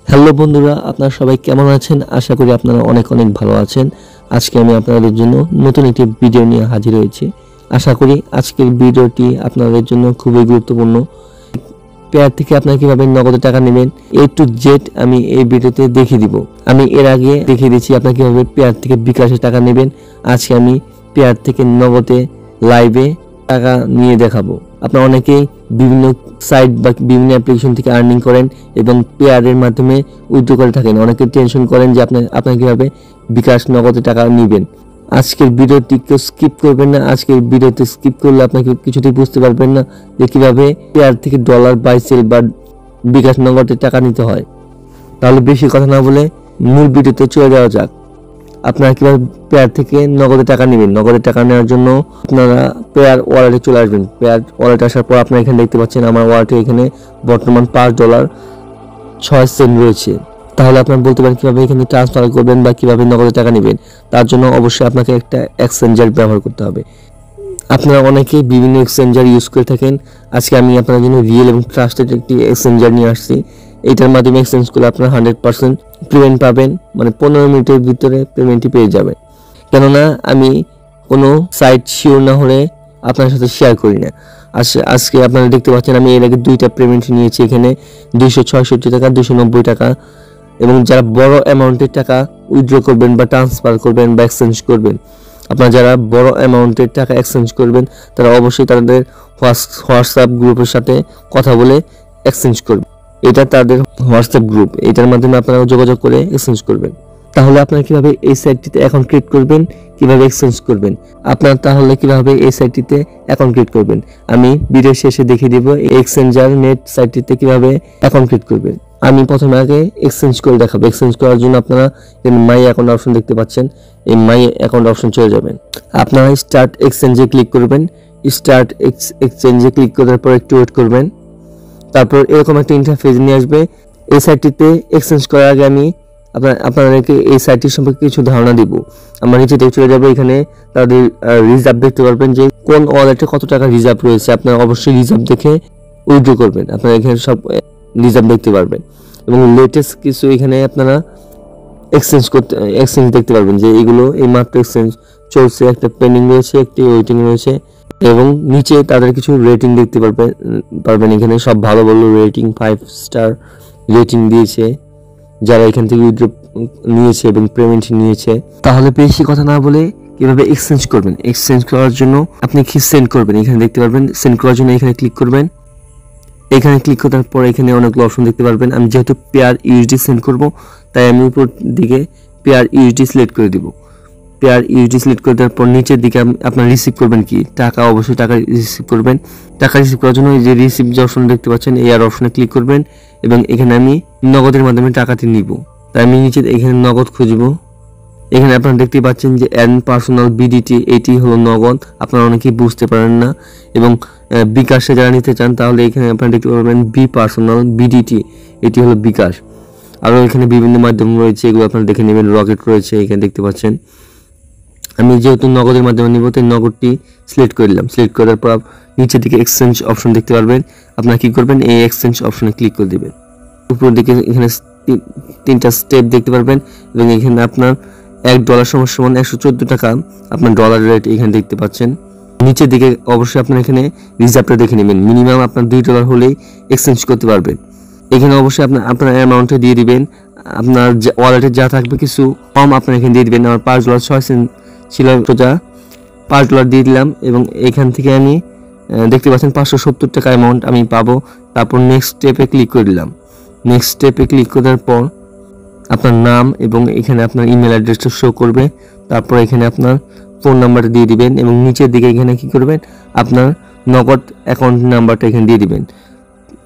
Hello বন্ধুরা, আপনারা সবাই কেমন আছেন? আশা করি আপনারা অনেক ভালো আছেন। আজকে আমি আপনাদের জন্য নতুন একটি ভিডিও নিয়ে হাজির হয়েছি। আশা করি আজকের ভিডিওটি আপনাদের জন্য খুবই গুরুত্বপূর্ণ। পেয়ার থেকে আপনারা কিভাবে নগদে টাকা নেবেন A to Z আমি এই ভিডিওতে দেখিয়ে দিব। আমি এর আগে দেখিয়ে দিয়েছি আপনারা কিভাবে পেয়ার থেকে বিকাশে টাকা নেবেন। আজকে আমি পেয়ার থেকে নগদে লাইভে টাকা নিয়ে দেখাবো। আপনারা অনেকেই বিভিন্ন সাইট বা বিভিন্ন অ্যাপ্লিকেশন থেকে আর্নিং করেন এবং পেয়ারের মাধ্যমে উইথড্র করে থাকেন। অনেকে টেনশন করেন যে আপনারা কিভাবে বিকাশ নগদে টাকা নেবেন। আজকের ভিডিওটি কেউ স্কিপ করবেন না। আজকের ভিডিওতে স্কিপ করলে আপনাকে কিছুতেই বুঝতে পারবেন না যে কিভাবে পেয়ার থেকে ডলার বাই সেল বা বিকাশ নগদে টাকা নিতে হয়। তাহলে বেশি কথা না বলে মূল ভিডিওতে চলে যাওয়া যাক। আপনারা কিভাবে পেয়ার থেকে নগদে টাকা নেবেন। নগদে টাকা নেওয়ার জন্য আপনারা পেয়ার ওয়ালেটে চলে আসবেন। পেয়ার ওয়ালেটে আসার পর আপনারা এখানে দেখতে পাচ্ছেন আমার ওয়ালেটে এখানে বর্তমান $5.06 রয়েছে। তাহলে আপনারা বলতে পারেন কিভাবে এখানে ট্রান্সফার করবেন বা কিভাবে নগদে টাকা নেবেন। তার জন্য অবশ্যই আপনাকে একটা এক্সচেঞ্জার ব্যবহার করতে হবে। আপনারা অনেকেই বিভিন্ন এক্সচেঞ্জার ইউজ করে থাকেন। আজকে আমি আপনাদের জন্য রিয়েল এবং ট্রাস্টেড একটি এক্সচেঞ্জার নিয়ে আসছি। এইটার মাধ্যমে এক্সচেঞ্জ করলে আপনারা 100% পেমেন্ট পাবেন, মানে 15 মিনিটের ভিতরে পেমেন্টটি পেয়ে যাবেন। কেননা আমি কোনো সাইট শিওর না হলে আপনার সাথে শেয়ার করি না। আজকে আপনারা দেখতে পাচ্ছেন আমি এর আগে 2টা পেমেন্ট নিয়েছি। এখানে 266 টাকা, 290 টাকা। এবং যারা বড় অ্যামাউন্টের টাকা উইথড্র করবেন বা ট্রান্সফার করবেন বা এক্সচেঞ্জ করবেন, আপনারা যারা বড় অ্যামাউন্টের টাকা এক্সচেঞ্জ করবেন তারা অবশ্যই তাদের হোয়াটসঅ্যাপ গ্রুপের সাথে কথা বলে এক্সচেঞ্জ করবেন। এটা তাদের হোয়াটসঅ্যাপ গ্রুপ, এটার মাধ্যমে আপনারা যোগাযোগ করে এক্সচেঞ্জ করবেন। তাহলে আপনারা কিভাবে এই সাইটটিতে অ্যাকাউন্ট ক্রিয়েট করবেন, কিভাবে এক্সচেঞ্জ করবেন, আপনারা তাহলে কিভাবে এই সাইটটিতে অ্যাকাউন্ট ক্রিয়েট করবেন আমি ভিডিও শেষে দেখিয়ে দিব। এক্সচেঞ্জার নেট সাইটটিতে কিভাবে অ্যাকাউন্ট ক্রিয়েট করবেন আমি প্রথমে আগে এক্সচেঞ্জ করে দেখাবো। এক্সচেঞ্জ করার জন্য আপনারা মাই অ্যাকাউন্ট অপশন দেখতে পাচ্ছেন, এই মাই অ্যাকাউন্ট অপশন চলে যাবেন। আপনারা স্টার্ট এক্সচেঞ্জে ক্লিক করবেন। স্টার্ট এক্সচেঞ্জে ক্লিক করার পর একটু ওয়েট করবেন। তারপর এরকম একটা ইন্টারফেস নিয়ে আসবে। এই সাইটটিতে এক্সচেঞ্জ করার আগে আমি আপনাদেরকে এই সাইটটির সম্পর্কে কিছু ধারণা দিব। আমরা নিচে দেখে চলে যাবো। এখানে তাদের রিজার্ভ দেখতে পারবেন যে কোন ওয়ালেটে কত টাকা রিজার্ভ রয়েছে। আপনারা অবশ্যই রিজার্ভ দেখে উইথড্র করবেন। আপনারা এখানে সব রিজার্ভ দেখতে পারবেন এবং লেটেস্ট কিছু এখানে আপনারা এক্সচেঞ্জ দেখতে পারবেন যে এগুলো এই মাত্র এক্সচেঞ্জ চলছে, একটা পেন্ডিং রয়েছে, একটি ওয়েটিং রয়েছে এবং নিচে তাদের কিছু রেটিং দেখতে পারবেন। এখানে সব ভালো রেটিং 5 স্টার রেটিং দিয়েছে যারা এখান থেকে উইথড্র নিয়েছে এবং পেমেন্ট নিয়েছে। তাহলে বেশি কথা না বলে কিভাবে এক্সচেঞ্জ করবেন। এক্সচেঞ্জ করার জন্য আপনি কি সেন্ড করবেন এখানে দেখতে পারবেন। সেন্ড করার জন্য এখানে ক্লিক করবেন। এখানে ক্লিক করার পর এখানে অনেকগুলো অপশন দেখতে পারবেন। আমি যেহেতু পেয়ার ইউএসডি সেন্ড করব তাই আমি উপর দিকে পেয়ার ইউএসডি সিলেক্ট করে দিব। পেয়ার ইউএসডি সিলেক্ট করে দেওয়ার পর নিচের দিকে আপনারা রিসিভ করবেন কি টাকা, অবশ্যই টাকা রিসিভ করবেন। টাকা রিসিভ করার জন্য এই যে রিসিভ যে অপশন দেখতে পাচ্ছেন এই আর অপশনে ক্লিক করবেন এবং এখানে আমি নগদের মাধ্যমে টাকাটি নিব। তাই আমি নিচে এখানে নগদ খুঁজব। এখানে আপনারা দেখতে পাচ্ছেন যে পার্সোনাল বিডিটি, এটি হলো নগদ। আপনারা অনেকেই বুঝতে পারেন না এবং বিকাশে যারা নিতে চান তাহলে এখানে আপনারা দেখতে পারবেন বি পার্সোনাল বিডিটি, এটি হলো বিকাশ। আরও এখানে বিভিন্ন মাধ্যম রয়েছে, এগুলো আপনারা দেখে নেবেন। রকেট রয়েছে এখানে দেখতে পাচ্ছেন। আমি যেহেতু নগদের মাধ্যমে নিব তাই নগদটি সিলেক্ট করে নিলাম। সিলেক্ট করার পর নিচের দিকে এক্সচেঞ্জ অপশন দেখতে পারবেন। আপনারা কি করবেন, এই এক্সচেঞ্জ অপশনে ক্লিক করে দেবেন। উপরের দিকে এখানে 3টা স্টেপ দেখতে পারবেন এবং এখানে আপনার $1 সমান 114 টাকা আপনার ডলার রেট এখানে দেখতে পাচ্ছেন। নিচের দিকে অবশ্যই আপনার এখানে রিজার্ভটা দেখে নেবেন। মিনিমাম আপনার $2 হলেই এক্সচেঞ্জ করতে পারবেন। এখানে অবশ্যই আপনার অ্যামাউন্টটা দিয়ে দিবেন। আপনার ওয়ালেটে যা থাকবে কিছু কম আপনার এখানে দিয়ে দিবেন। আমার $5.06 ছিল, সোজা $5 দিয়ে দিলাম এবং এখান থেকে আমি দেখতে পাচ্ছেন 570 টাকা অ্যামাউন্ট আমি পাবো। তারপর নেক্সট স্টেপে ক্লিক করে দিলাম। নেক্সট স্টেপে ক্লিক করার পর আপনার নাম এবং এখানে আপনার ইমেল অ্যাড্রেসটা শো করবে। তারপর এখানে আপনার ফোন নাম্বারটা দিয়ে দিবেন এবং নিচের দিকে এখানে কি করবেন, আপনার নগদ অ্যাকাউন্ট নাম্বারটা এখানে দিয়ে দিবেন।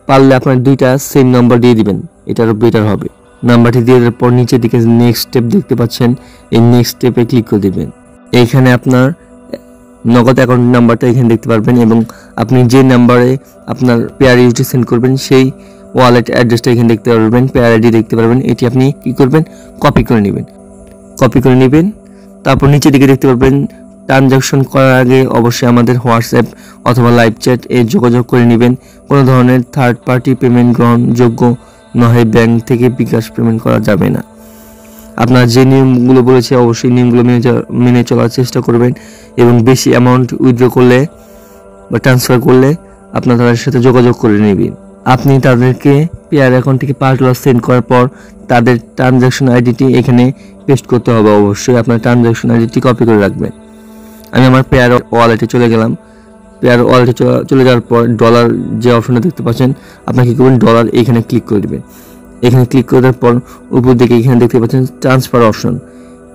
পারলে আপনার 2টা সেম নাম্বার দিয়ে দিবেন, এটারও বেটার হবে। নাম্বারটি দিয়ে দেওয়ার পর নিচের দিকে নেক্সট স্টেপ দেখতে পাচ্ছেন, এই নেক্সট স্টেপে ক্লিক করে দিবেন। এইখানে আপনার নগদ অ্যাকাউন্ট নাম্বারটা এখানে দেখতে পারবেন এবং আপনি যে নাম্বারে আপনার পেয়ার ইউটি সেন্ড করবেন সেই ওয়ালেট অ্যাড্রেসটা এখানে দেখতে পারবেন, পেয়ার আইডি দেখতে পারবেন। এটি আপনি কি করবেন, কপি করে নেবেন। তারপর নিচের দিকে দেখতে পারবেন ট্রানজাকশন করার আগে অবশ্যই আমাদের হোয়াটসঅ্যাপ অথবা লাইভ চ্যাট এ যোগাযোগ করে নেবেন। কোনো ধরনের থার্ড পার্টি পেমেন্ট গ্রহণযোগ্য না হয় ব্যাংক থেকে বিকাশ পেমেন্ট করা যাবে না। আপনার যে নিয়মগুলো বলেছে অবশ্যই নিয়মগুলো মেনে চলার চেষ্টা করবেন এবং বেশি অ্যামাউন্ট উইথড্র করলে বা ট্রান্সফার করলে আপনার তাদের সাথে যোগাযোগ করে নেবেন। আপনি তাদেরকে পেয়ার অ্যাকাউন্ট থেকে $5 সেন্ড করার পর তাদের ট্রানজ্যাকশন আইডিটি এখানে পেস্ট করতে হবে। অবশ্যই আপনার ট্রানজ্যাকশন আইডিটি কপি করে রাখবেন। আমি আমার পেয়ার ওয়ালেটে চলে গেলাম। পেয়ার ওয়ালেটে চলে যাওয়ার পর ডলার যে অপশনটা দেখতে পাচ্ছেন, আপনার কী করবেন, ডলার এখানে ক্লিক করে দেবেন। এখানে ক্লিক করার পর উপর দিকে এখানে দেখতে পাচ্ছেন ট্রান্সফার অপশন,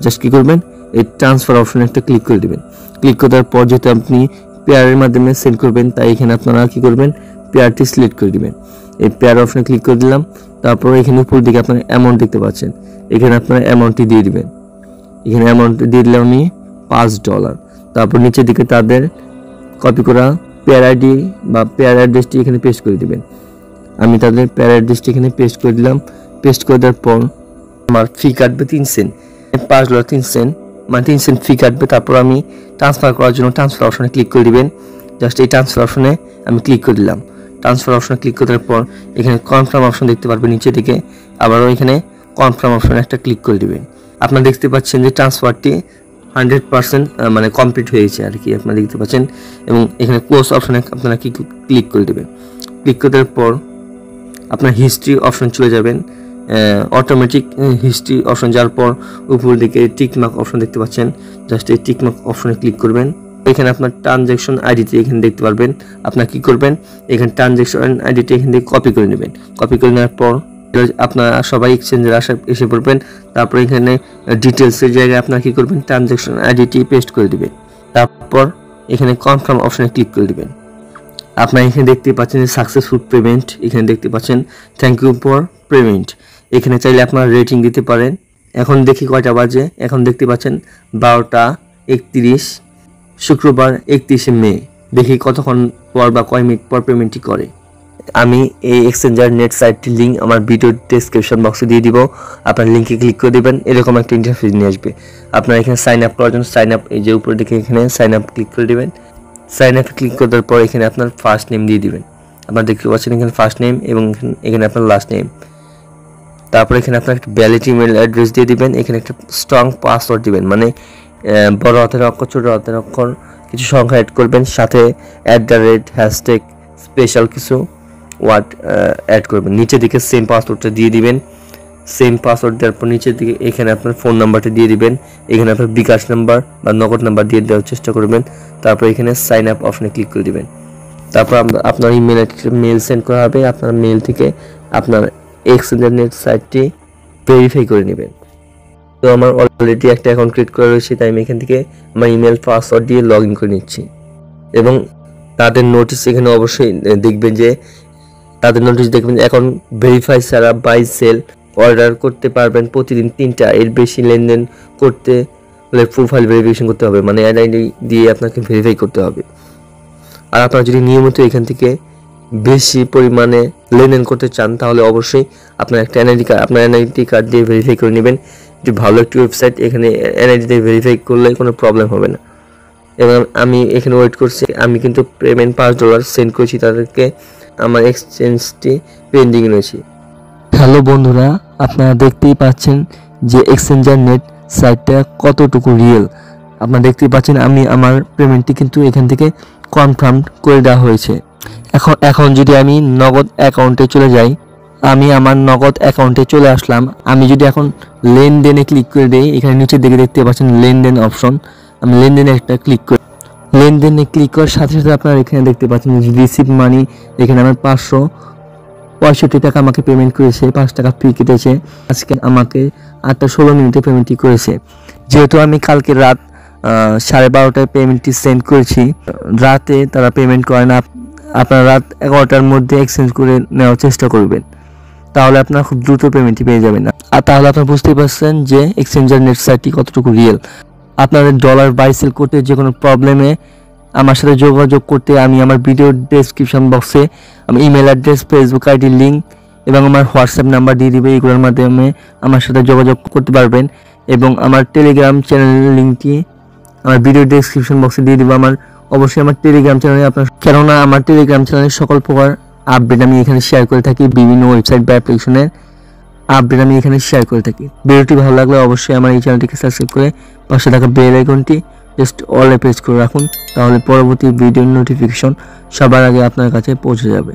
জাস্ট কী করবেন, এই ট্রান্সফার অপশনে একটা ক্লিক করে দেবেন। ক্লিক করার পর যেহেতু আপনি পেয়ারের মাধ্যমে সেন্ড করবেন, তাই এখানে আপনারা কী করবেন, পেয়ারটি সিলেক্ট করে দেবেন। এই পেয়ার অপশনে ক্লিক করে দিলাম। তারপর এখানে উপর দিকে আপনার অ্যামাউন্ট দেখতে পাচ্ছেন, এখানে আপনারা অ্যামাউন্টটি দিয়ে দিবেন। এখানে অ্যামাউন্ট দিয়ে দিলাম আমি $5। তারপর নিচের দিকে তাদের কপি করা পেয়ার আইডি বা পেয়ার অ্যাড্রেসটি এখানে পেস্ট করে দিবেন। আমি তাদের পেয়ার অ্যাড্রেসটি এখানে পেস্ট করে দিলাম। পেস্ট করে দেওয়ার পর আমার ফি কাটবে 3 সেন্ট, $5 3 সেন্ট, মানে 3 সেন্ট ফি কাটবে। তারপর আমি ট্রান্সফার করার জন্য ট্রান্সফার অপশনে ক্লিক করে দিবেন। জাস্ট এই ট্রান্সফার অপশনে আমি ক্লিক করে দিলাম। ট্রান্সফার অপশনে ক্লিক করার পর এখানে কনফার্ম অপশন দেখতে পারবেন নিচে দিকে, আবারও এখানে কনফার্ম অপশনে একটা ক্লিক করে দিবেন। আপনারা দেখতে পাচ্ছেন যে ট্রান্সফারটি 100% মানে কমপ্লিট হয়েছে আর কি, আপনারা দেখতে পাচ্ছেন। এবং এখানে ক্লোজ অপশনে আপনারা ক্লিক করে দেবেন। ক্লিক করার পর আপনার হিস্ট্রি অপশন চলে যাবেন, অটোমেটিক হিস্ট্রি অপশন যাওয়ার পর উপর দিকে টিকমার্ক অপশন দেখতে পাচ্ছেন, জাস্ট এই টিকমার্ক অপশনে ক্লিক করবেন। এখানে আপনার ট্রানজ্যাকশন আইডিটি এখানে দেখতে পারবেন। আপনার কি করবেন, এখানে ট্রানজ্যাকশন আইডিটি এখান থেকে কপি করে নেবেন। কপি করে নেওয়ার পর আপনারা সবাই এক্সচেঞ্জের এসে পড়বেন। তারপর এখানে ডিটেলসের জায়গায় আপনার কি করবেন, ট্রানজ্যাকশন আইডিটি পেস্ট করে দিবেন। তারপর এখানে কনফার্ম অপশনে ক্লিক করে দিবেন। আপনারা এখানে দেখতে পাচ্ছেন যে সাকসেসফুল পেমেন্ট, এখানে দেখতে পাচ্ছেন থ্যাংক ইউ ফর পেমেন্ট। এখানে চাইলে আপনারা রেটিং দিতে পারেন। এখন দেখি কয়টা বাজে, এখন দেখতে পাচ্ছেন 12:31, শুক্রবার 31শে মে। দেখি কতক্ষণ পর বা কয় মিনিট পর পেমেন্টটি করে। আমি এই এক্সচেঞ্জার নেট সাইটটির লিঙ্ক আমার ভিডিও ডেসক্রিপশন বক্সে দিয়ে দিব। আপনার লিঙ্কে ক্লিক করে দেবেন, এরকম একটা ইন্টারফেস নিয়ে আসবে। আপনারা এখানে সাইন আপ করার জন্য সাইন আপ, এই যে উপরে দিকে এখানে সাইন আপ ক্লিক করে দেবেন। সাইন আপ ক্লিক করার পর এখানে আপনার ফার্স্ট নেম দিয়ে দিবেন। আপনারা দেখতে পাচ্ছেন এখানে ফার্স্ট নেম এবং এখানে আপনার লাস্ট নেম। তারপর এখানে আপনার একটা ভ্যালিড ইমেল অ্যাড্রেস দিয়ে দিবেন। এখানে একটা স্ট্রং পাসওয়ার্ড দিবেন, মানে বড় হাতের অক্ষর ছোট হাতের অক্ষর কিছু সংখ্যা অ্যাড করবেন, সাথে @ হ্যাশট্যাগ স্পেশাল কিছু ওয়ার্ড অ্যাড করবেন। নিচের দিকে সেম পাসওয়ার্ডটা দিয়ে দিবেন। সেম পাসওয়ার্ড দেওয়ার পর নিচের দিকে এখানে আপনার ফোন নাম্বারটা দিয়ে দিবেন। এখানে আপনার বিকাশ নাম্বার বা নগদ নাম্বার দিয়ে দেওয়ার চেষ্টা করবেন। তারপর এখানে সাইন আপ অপশনে ক্লিক করে দিবেন। তারপর আপনার মেল সেন্ড করা হবে। আপনার মেল থেকে আপনার এক্সচেঞ্জার নেট সাইটটি ভেরিফাই করে নেবেন। তো আমার অলরেডি একটা অ্যাকাউন্ট ক্রিয়েট করা রয়েছে, তাই আমি এখান থেকে আমার ইমেল পাসওয়ার্ড দিয়ে লগ ইন করে নিচ্ছি। এবং তাদের নোটিশ এখানে অবশ্যই দেখবেন যে তাদের নোটিশ দেখবেন এখন ভেরিফাই ছাড়া বাই সেল অর্ডার করতে পারবেন প্রতিদিন 3টা, এর বেশি লেনদেন করতে হলে প্রোফাইল ভেরিফিকেশন করতে হবে, মানে এনআইডি দিয়ে আপনাকে ভেরিফাই করতে হবে। আর আপনারা যদি নিয়মিত এখান থেকে বেশি পরিমাণে লেনদেন করতে চান তাহলে অবশ্যই আপনার একটা এনআইডি কার্ড দিয়ে ভেরিফাই করে নেবেন। এটি ভালো একটি ওয়েবসাইট, এখানে এনআইডি দিয়ে ভেরিফাই করলে কোনো প্রবলেম হবে না। এবং আমি এখানে ওয়েট করছি, আমি কিন্তু পেমেন্ট $5 সেন্ড করেছি তাদেরকে, আমার এক্সচেঞ্জটি পেন্ডিং রয়েছে। হ্যালো বন্ধুরা, আপনারা দেখতেই পাচ্ছেন যে এক্সচেঞ্জার নেট সাইটটা কতটুকু রিয়েল। আপনারা দেখতেই পাচ্ছেন আমি আমার পেমেন্টটি কিন্তু এখান থেকে কনফার্ম করে দেওয়া হয়েছে। এখন যদি আমি নগদ অ্যাকাউন্টে চলে যাই, আমি আমার নগদ অ্যাকাউন্টে চলে আসলাম। আমি যদি এখন লেনদেনে ক্লিক করে দিই, এখানে নিচের দিকে দেখতে পাচ্ছেন লেনদেন অপশন, আমি লেনদেনে একটা ক্লিক করি। লেনদেনে ক্লিক করার সাথে সাথে আপনারা এখানে দেখতে পাচ্ছেন রিসিভ মানি, এখানে আমার 565 টাকা আমাকে পেমেন্ট করেছে, 5 টাকা ফি কেটেছে। আজকে আমাকে 8:16 পেমেন্টটি করেছে। যেহেতু আমি কালকে রাত 12:30টায় পেমেন্টটি সেন্ড করেছি, রাতে তারা পেমেন্ট করে না। আপনারা রাত 11টার মধ্যে এক্সচেঞ্জ করে নেওয়ার চেষ্টা করবেন, তাহলে আপনারা খুব দ্রুত পেমেন্টটি পেয়ে যাবেন। আর তাহলে আপনারা বুঝতেই পারছেন যে এক্সচেঞ্জার নেট সাইটটি কতটুকু রিয়েল। আপনাদের ডলার বাই সেল করতে যে কোনো প্রবলেমে আমার সাথে যোগাযোগ করতে আমি আমার ভিডিও ডেসক্রিপশন বক্সে আমি ইমেল অ্যাড্রেস, ফেসবুক আইডির লিঙ্ক এবং আমার হোয়াটসঅ্যাপ নাম্বার দিয়ে দিবে। এগুলোর মাধ্যমে আমার সাথে যোগাযোগ করতে পারবেন। এবং আমার টেলিগ্রাম চ্যানেলের লিঙ্কটি আমার ভিডিও ডেসক্রিপশন বক্সে দিয়ে দিব। অবশ্যই আমার টেলিগ্রাম চ্যানেলে আপনার, কেননা আমার টেলিগ্রাম চ্যানেলে সকল প্রকার আপডেট আমি এখানে শেয়ার করে থাকি, বিভিন্ন ওয়েবসাইট বা অ্যাপ্লিকেশনের আপডেট আমি এখানে শেয়ার করে থাকি। ভিডিওটি ভালো লাগলে অবশ্যই আমার এই চ্যানেলটিকে সাবস্ক্রাইব করে পাশে থাকা বেল আইকনটি জাস্ট অলে প্রেস করে রাখুন, তাহলে পরবর্তী ভিডিওর নোটিফিকেশন সবার আগে আপনার কাছে পৌঁছে যাবে।